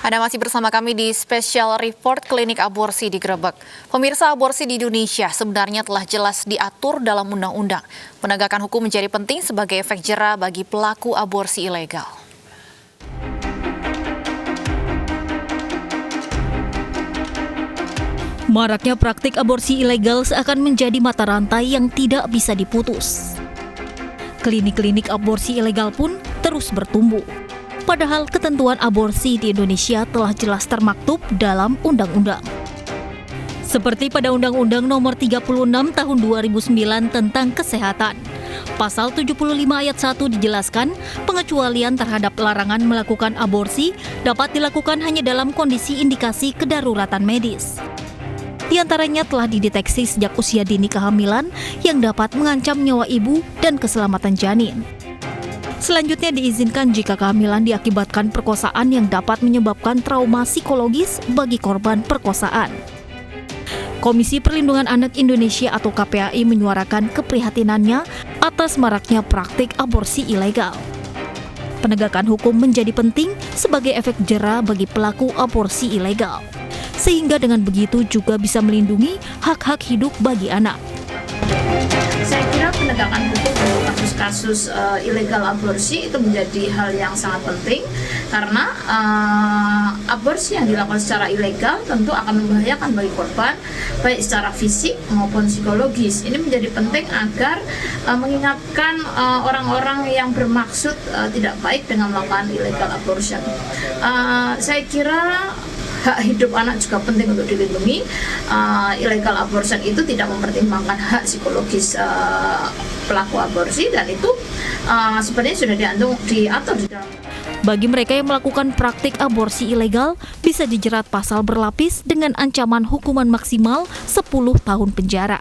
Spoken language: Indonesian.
Anda masih bersama kami di Special Report Klinik Aborsi di Grebek. Pemirsa, aborsi di Indonesia sebenarnya telah jelas diatur dalam undang-undang. Penegakan hukum menjadi penting sebagai efek jera bagi pelaku aborsi ilegal. Maraknya praktik aborsi ilegal seakan menjadi mata rantai yang tidak bisa diputus. Klinik-klinik aborsi ilegal pun terus bertumbuh. Padahal ketentuan aborsi di Indonesia telah jelas termaktub dalam undang-undang. Seperti pada Undang-Undang Nomor 36 Tahun 2009 tentang Kesehatan. Pasal 75 ayat 1 dijelaskan, pengecualian terhadap larangan melakukan aborsi dapat dilakukan hanya dalam kondisi indikasi kedaruratan medis. Di antaranya telah dideteksi sejak usia dini kehamilan yang dapat mengancam nyawa ibu dan keselamatan janin. Selanjutnya diizinkan jika kehamilan diakibatkan perkosaan yang dapat menyebabkan trauma psikologis bagi korban perkosaan. Komisi Perlindungan Anak Indonesia atau KPAI menyuarakan keprihatinannya atas maraknya praktik aborsi ilegal. Penegakan hukum menjadi penting sebagai efek jera bagi pelaku aborsi ilegal, sehingga dengan begitu juga bisa melindungi hak-hak hidup bagi anak. Saya kira penegakan hukum untuk kasus-kasus ilegal aborsi itu menjadi hal yang sangat penting karena aborsi yang dilakukan secara ilegal tentu akan membahayakan bagi korban baik secara fisik maupun psikologis. Ini menjadi penting agar mengingatkan orang-orang yang bermaksud tidak baik dengan melakukan illegal abortion. Saya kira hak hidup anak juga penting untuk dilindungi. Illegal abortion itu tidak mempertimbangkan hak psikologis pelaku aborsi dan itu sebenarnya sudah diatur di dalam. Bagi mereka yang melakukan praktik aborsi ilegal, bisa dijerat pasal berlapis dengan ancaman hukuman maksimal 10 tahun penjara.